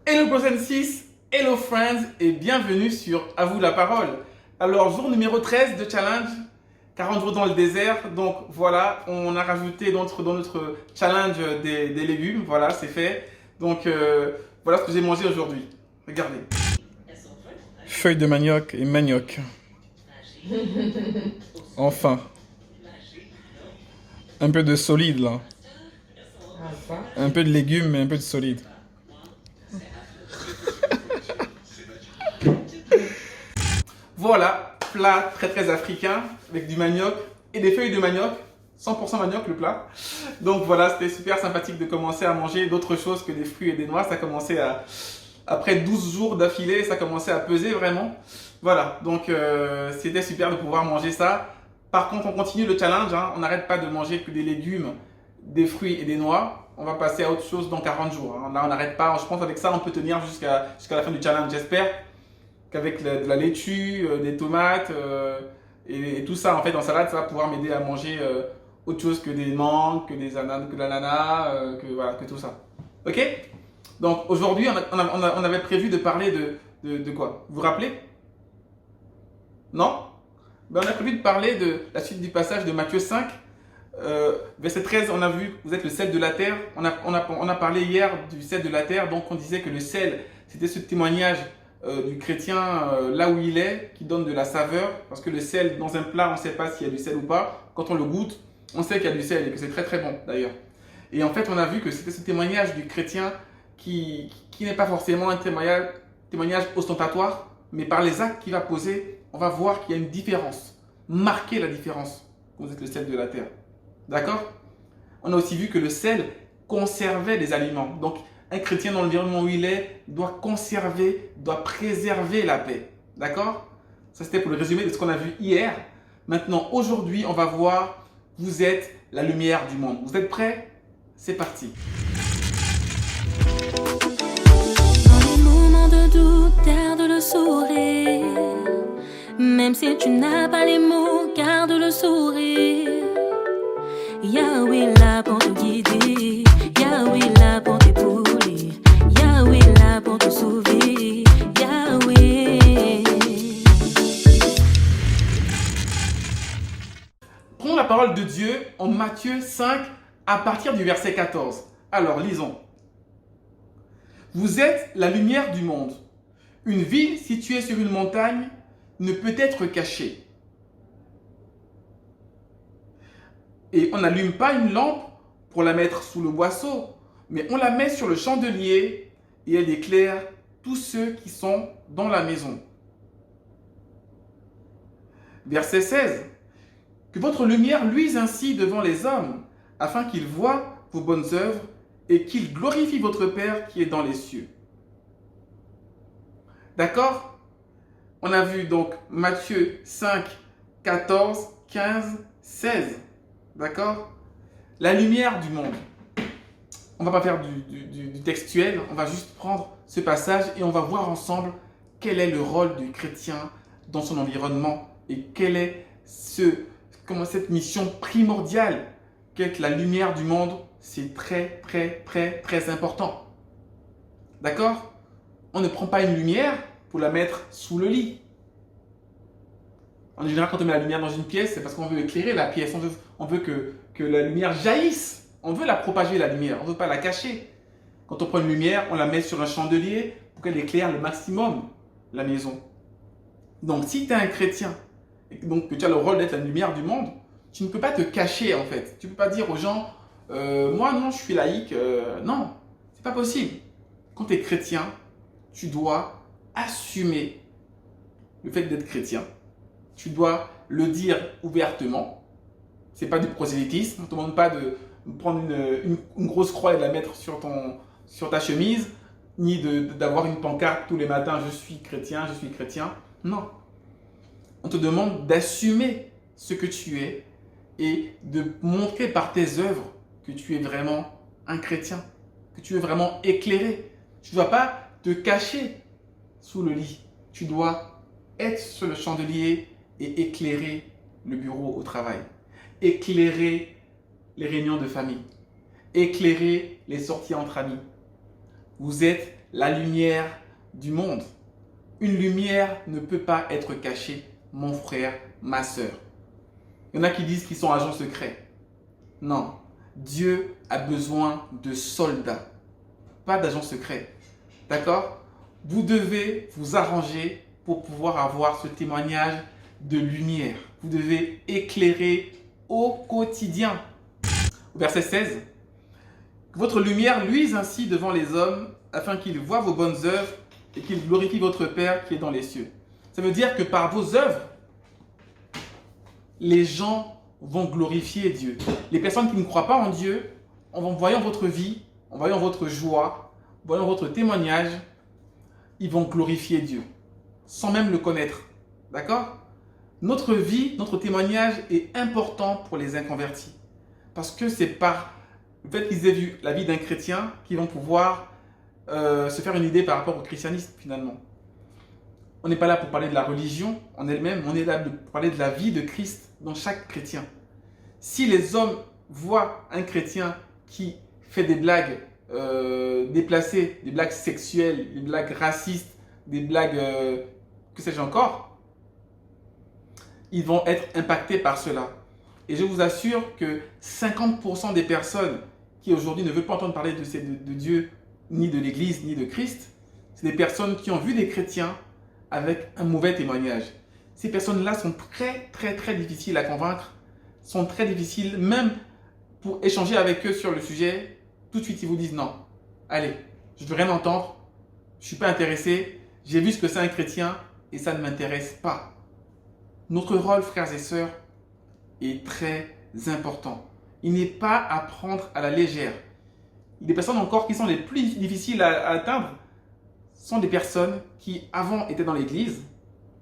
Hello Person 6, hello friends et bienvenue sur À vous la parole. Alors jour numéro 13 de challenge, 40 jours dans le désert. Donc voilà, on a rajouté dans notre challenge des légumes. Voilà, c'est fait. Donc voilà ce que j'ai mangé aujourd'hui. Regardez. Feuilles de manioc et manioc. Enfin. Un peu de solide là. Un peu de légumes mais un peu de solide. Voilà, plat très africain avec du manioc et des feuilles de manioc, 100% manioc le plat. Donc voilà, c'était super sympathique de commencer à manger d'autres choses que des fruits et des noix. Ça commençait après 12 jours d'affilée, ça commençait à peser vraiment. Voilà, donc c'était super de pouvoir manger ça. Par contre, on continue le challenge, hein. On n'arrête pas de manger que des légumes, des fruits et des noix. On va passer à autre chose dans 40 jours. Hein. Là, on n'arrête pas. Je pense qu'avec ça, on peut tenir jusqu'à la fin du challenge, j'espère. Qu'avec de la laitue, des tomates et tout ça en fait en salade, ça va pouvoir m'aider à manger autre chose que des mangues, que des ananas, que de l'ananas, voilà, que tout ça. Ok? Donc aujourd'hui, on avait prévu de parler de quoi? Vous vous rappelez? Non? Ben, on a prévu de parler de la suite du passage de Matthieu 5. Verset 13, on a vu, vous êtes le sel de la terre. On a parlé hier du sel de la terre, donc on disait que le sel, c'était ce témoignage du chrétien là où il est, qui donne de la saveur, parce que le sel dans un plat, on ne sait pas s'il y a du sel ou pas. Quand on le goûte, on sait qu'il y a du sel et que c'est très bon d'ailleurs. Et en fait, on a vu que c'était ce témoignage du chrétien qui n'est pas forcément un témoignage ostentatoire, mais par les actes qu'il va poser, on va voir qu'il y a une différence. Marquez la différence quand vous êtes le sel de la terre. D'accord? On a aussi vu que le sel conservait les aliments. Donc, un chrétien dans l'environnement où il est doit conserver, doit préserver la paix. D'accord? Ça, c'était pour le résumé de ce qu'on a vu hier. Maintenant, aujourd'hui, on va voir, vous êtes la lumière du monde. Vous êtes prêts? C'est parti. Dans les moments de doute, garde le sourire. Même si tu n'as pas les mots, garde le sourire. Yahweh là pour te guider, Yahweh là pour t'épauler, Yahweh là pour te sauver, Yahweh. Prenons la parole de Dieu en Matthieu 5 à partir du verset 14. Alors, lisons. Vous êtes la lumière du monde. Une ville située sur une montagne ne peut être cachée. Et on n'allume pas une lampe pour la mettre sous le boisseau, mais on la met sur le chandelier et elle éclaire tous ceux qui sont dans la maison. Verset 16. Que votre lumière luise ainsi devant les hommes, afin qu'ils voient vos bonnes œuvres et qu'ils glorifient votre Père qui est dans les cieux. D'accord? On a vu donc Matthieu 5, 14, 15, 16. D'accord? La lumière du monde. On ne va pas faire du textuel, on va juste prendre ce passage et on va voir ensemble quel est le rôle du chrétien dans son environnement et quelle est cette mission primordiale qu'être la lumière du monde. C'est très important. D'accord? On ne prend pas une lumière pour la mettre sous le lit. En général, quand on met la lumière dans une pièce, c'est parce qu'on veut éclairer la pièce. On veut que la lumière jaillisse. On veut la propager, la lumière. On ne veut pas la cacher. Quand on prend une lumière, on la met sur un chandelier pour qu'elle éclaire le maximum la maison. Donc, si tu es un chrétien, et donc que tu as le rôle d'être la lumière du monde, tu ne peux pas te cacher en fait. Tu ne peux pas dire aux gens, moi non, je suis laïque. Non, c'est pas possible. Quand tu es chrétien, tu dois assumer le fait d'être chrétien. Tu dois le dire ouvertement. C'est pas du prosélytisme. On ne te demande pas de prendre une grosse croix et de la mettre sur ta chemise, ni d'avoir une pancarte tous les matins, je suis chrétien, je suis chrétien. Non. On te demande d'assumer ce que tu es et de montrer par tes œuvres que tu es vraiment un chrétien, que tu es vraiment éclairé. Tu ne dois pas te cacher sous le lit. Tu dois être sur le chandelier et éclairer le bureau au travail, éclairer les réunions de famille, éclairer les sorties entre amis. Vous êtes la lumière du monde. Une lumière ne peut pas être cachée, mon frère, ma sœur. Il y en a qui disent qu'ils sont agents secrets. Non, Dieu a besoin de soldats, pas d'agents secrets. D'accord? Vous devez vous arranger pour pouvoir avoir ce témoignage de lumière. Vous devez éclairer au quotidien. Verset 16. Que votre lumière luise ainsi devant les hommes, afin qu'ils voient vos bonnes œuvres et qu'ils glorifient votre Père qui est dans les cieux. Ça veut dire que par vos œuvres, les gens vont glorifier Dieu. Les personnes qui ne croient pas en Dieu, en voyant votre vie, en voyant votre joie, en voyant votre témoignage, ils vont glorifier Dieu, sans même le connaître. D'accord? Notre vie, notre témoignage est important pour les inconvertis. Parce que c'est par le fait qu'ils aient vu la vie d'un chrétien qu'ils vont pouvoir se faire une idée par rapport au christianisme finalement. On n'est pas là pour parler de la religion en elle-même, on est là pour parler de la vie de Christ dans chaque chrétien. Si les hommes voient un chrétien qui fait des blagues déplacées, des blagues sexuelles, des blagues racistes, des blagues que sais-je encore, ils vont être impactés par cela. Et je vous assure que 50% des personnes qui aujourd'hui ne veulent pas entendre parler de Dieu, ni de l'Église, ni de Christ, c'est des personnes qui ont vu des chrétiens avec un mauvais témoignage. Ces personnes-là sont très difficiles à convaincre, sont très difficiles, même pour échanger avec eux sur le sujet, tout de suite ils vous disent non. Allez, je ne veux rien entendre, je ne suis pas intéressé, j'ai vu ce que c'est un chrétien et ça ne m'intéresse pas. Notre rôle, frères et sœurs, est très important. Il n'est pas à prendre à la légère. Les personnes encore qui sont les plus difficiles à atteindre sont des personnes qui avant étaient dans l'église,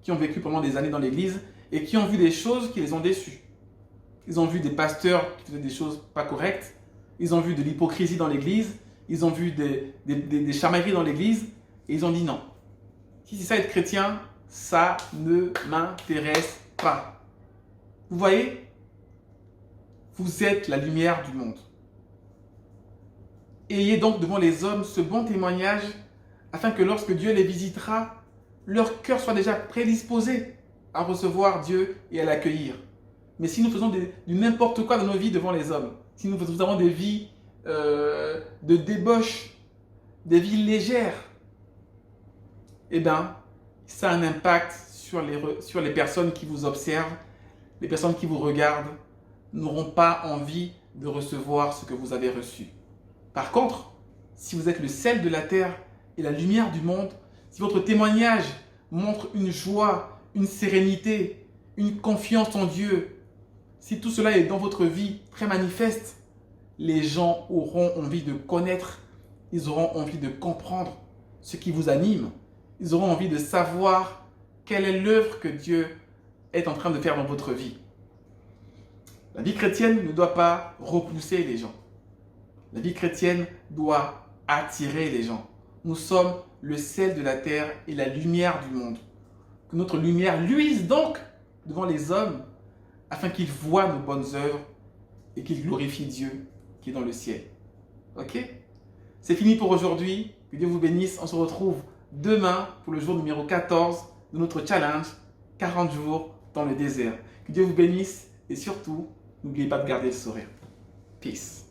qui ont vécu pendant des années dans l'église et qui ont vu des choses qui les ont déçus. Ils ont vu des pasteurs qui faisaient des choses pas correctes, ils ont vu de l'hypocrisie dans l'église, ils ont vu des chamailleries dans l'église et ils ont dit non. Si c'est ça être chrétien, ça ne m'intéresse pas. Vous voyez? Vous êtes la lumière du monde. Ayez donc devant les hommes ce bon témoignage afin que lorsque Dieu les visitera, leur cœur soit déjà prédisposé à recevoir Dieu et à l'accueillir. Mais si nous faisons du n'importe quoi dans nos vies devant les hommes, si nous avons des vies de débauche, des vies légères, eh bien, ça a un impact sur les personnes qui vous observent, les personnes qui vous regardent n'auront pas envie de recevoir ce que vous avez reçu. Par contre, si vous êtes le sel de la terre et la lumière du monde, si votre témoignage montre une joie, une sérénité, une confiance en Dieu, si tout cela est dans votre vie très manifeste, les gens auront envie de connaître, ils auront envie de comprendre ce qui vous anime, ils auront envie de savoir quelle est l'œuvre que Dieu est en train de faire dans votre vie. La vie chrétienne ne doit pas repousser les gens. La vie chrétienne doit attirer les gens. Nous sommes le sel de la terre et la lumière du monde. Que notre lumière luise donc devant les hommes afin qu'ils voient nos bonnes œuvres et qu'ils glorifient Dieu qui est dans le ciel. Ok? C'est fini pour aujourd'hui. Que Dieu vous bénisse. On se retrouve demain pour le jour numéro 14 de notre challenge 40 jours dans le désert. Que Dieu vous bénisse et surtout, n'oubliez pas de garder le sourire. Peace.